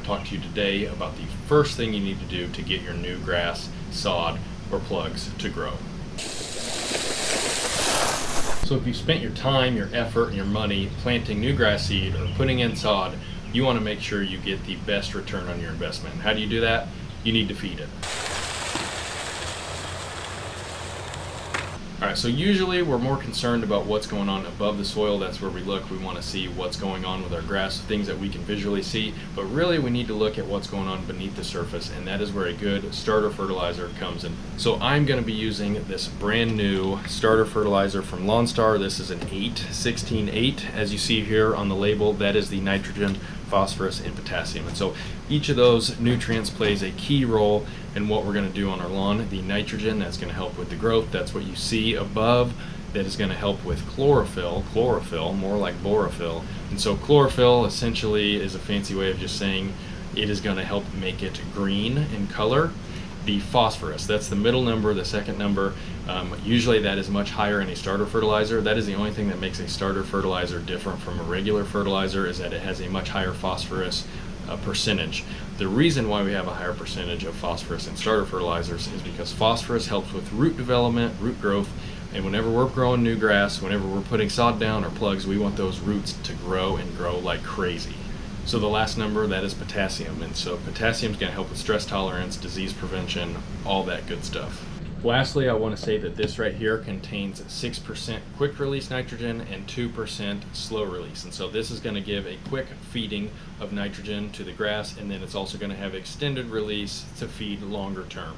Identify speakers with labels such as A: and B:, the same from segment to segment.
A: talk to you today about the first thing you need to do to get your new grass, sod, or plugs to grow. So if you've spent your time, your effort, and your money planting new grass seed or putting in sod, you want to make sure you get the best return on your investment. How do you do that? You need to feed it. Alright, so usually we're more concerned about what's going on above the soil. That's where we look. We want to see what's going on with our grass, things that we can visually see. But really we need to look at what's going on beneath the surface, and that is where a good starter fertilizer comes in. So I'm going to be using this brand new starter fertilizer from LawnStar. This is an 8-16-8. As you see here on the label, that is the nitrogen, phosphorus, and potassium. And so each of those nutrients plays a key role in what we're going to do on our lawn. The nitrogen, that's going to help with the growth. That's what you see above. That is going to help with chlorophyll, more like borophyll. And so chlorophyll essentially is a fancy way of just saying it is going to help make it green in color. The phosphorus, that's the middle number, the second number. Usually that is much higher in a starter fertilizer. That is the only thing that makes a starter fertilizer different from a regular fertilizer, is that it has a much higher phosphorus percentage. The reason why we have a higher percentage of phosphorus in starter fertilizers is because phosphorus helps with root development, root growth, and whenever we're growing new grass, whenever we're putting sod down or plugs, we want those roots to grow and grow like crazy. So the last number, that is potassium, and so potassium is going to help with stress tolerance, disease prevention, all that good stuff. Lastly, I want to say that this right here contains 6% quick release nitrogen and 2% slow release, and so this is going to give a quick feeding of nitrogen to the grass, and then it's also going to have extended release to feed longer term.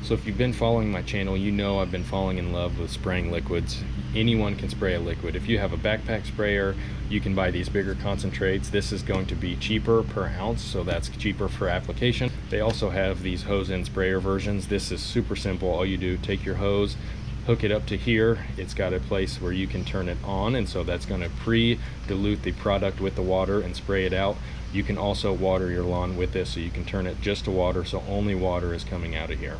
A: So if you've been following my channel, you know I've been falling in love with spraying liquids. Anyone can spray a liquid. If you have a backpack sprayer, you can buy these bigger concentrates. This is going to be cheaper per ounce, so that's cheaper for application. They also have these hose-end sprayer versions. This is super simple. All you do, take your hose, hook it up to here. It's got a place where you can turn it on, and so that's going to pre-dilute the product with the water and spray it out. You can also water your lawn with this, so you can turn it just to water, so only water is coming out of here.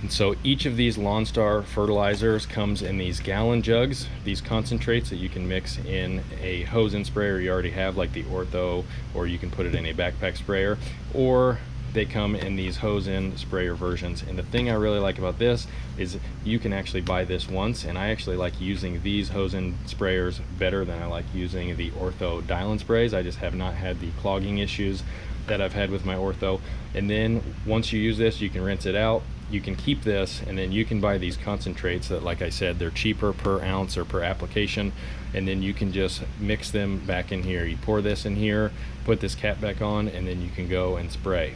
A: And so each of these LawnStar fertilizers comes in these gallon jugs, these concentrates that you can mix in a hose-in sprayer you already have, like the Ortho, or you can put it in a backpack sprayer, or they come in these hose-in sprayer versions. And the thing I really like about this is you can actually buy this once, and I actually like using these hose-in sprayers better than I like using the Ortho dial-in sprays. I just have not had the clogging issues that I've had with my Ortho. And then once you use this, you can rinse it out. You can keep this, and then you can buy these concentrates that, like I said, they're cheaper per ounce or per application, and then you can just mix them back in here. You pour this in here, put this cap back on, and then you can go and spray.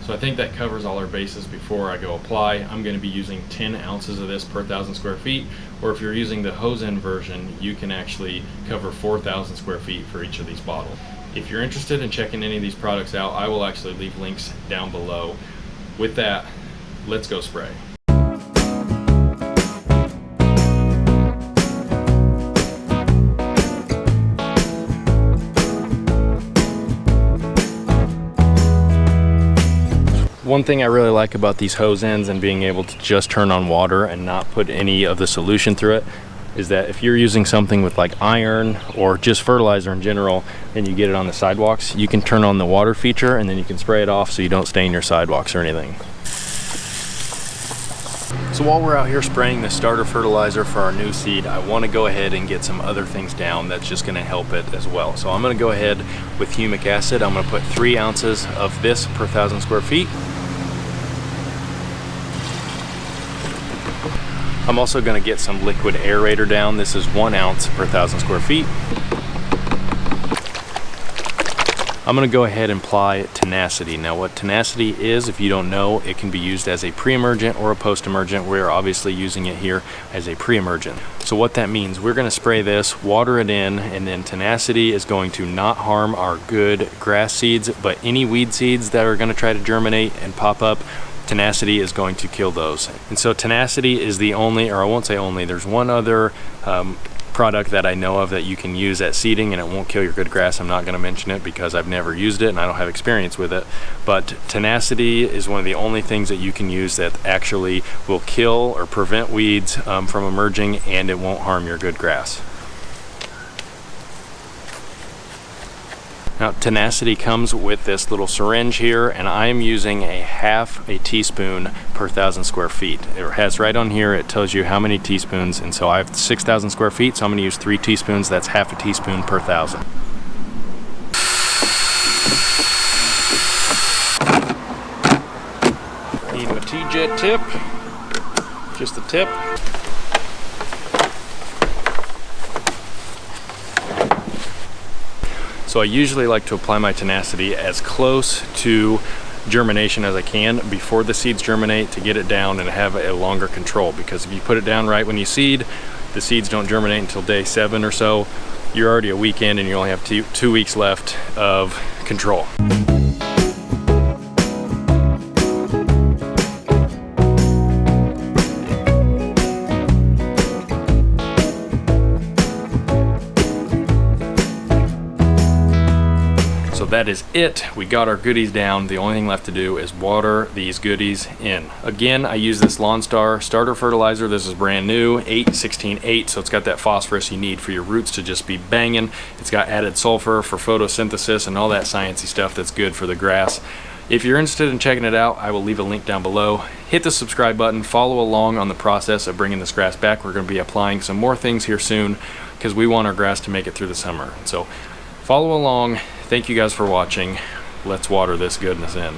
A: So I think that covers all our bases before I go apply. I'm going to be using 10 ounces of this per 1,000 square feet, or if you're using the hose-in version, you can actually cover 4,000 square feet for each of these bottles. If you're interested in checking any of these products out, I will actually leave links down below. With that, let's go spray. One thing I really like about these hose ends and being able to just turn on water and not put any of the solution through it is that if you're using something with like iron or just fertilizer in general and you get it on the sidewalks, you can turn on the water feature and then you can spray it off so you don't stain your sidewalks or anything. So while we're out here spraying the starter fertilizer for our new seed, I want to go ahead and get some other things down that's just going to help it as well. So I'm going to go ahead with humic acid. I'm going to put 3 ounces of this per 1,000 square feet. I'm also going to get some liquid aerator down. This is 1 ounce per 1,000 square feet. I'm going to go ahead and apply tenacity. Now what tenacity is, if you don't know, it can be used as a pre-emergent or a post-emergent. We're obviously using it here as a pre-emergent. So what that means, we're going to spray this, water it in, and then tenacity is going to not harm our good grass seeds, but any weed seeds that are going to try to germinate and pop up, tenacity is going to kill those. And so tenacity is the only, or I won't say only, there's one other product that I know of that you can use at seeding and it won't kill your good grass. I'm not going to mention it because I've never used it and I don't have experience with it, but tenacity is one of the only things that you can use that actually will kill or prevent weeds from emerging, and it won't harm your good grass. Now, Tenacity comes with this little syringe here, and I'm using a half a teaspoon per 1,000 square feet. It has right on here, it tells you how many teaspoons, and so I have 6,000 square feet, so I'm gonna use 3 teaspoons. That's half a teaspoon per 1,000. Need my T-jet tip, just the tip. So I usually like to apply my Tenacity as close to germination as I can before the seeds germinate to get it down and have a longer control, because if you put it down right when you seed, the seeds don't germinate until day 7 or so. You're already a week in and you only have two weeks left of control. So that is it. We got our goodies down. The only thing left to do is water these goodies in. Again, I use this LawnStar starter fertilizer. This is brand new, 8-16-8, so it's got that phosphorus you need for your roots to just be banging. It's got added sulfur for photosynthesis and all that sciencey stuff that's good for the grass. If you're interested in checking it out, I will leave a link down below. Hit the subscribe button, follow along on the process of bringing this grass back. We're going to be applying some more things here soon because we want our grass to make it through the summer. So follow along. Thank you guys for watching. Let's water this goodness in.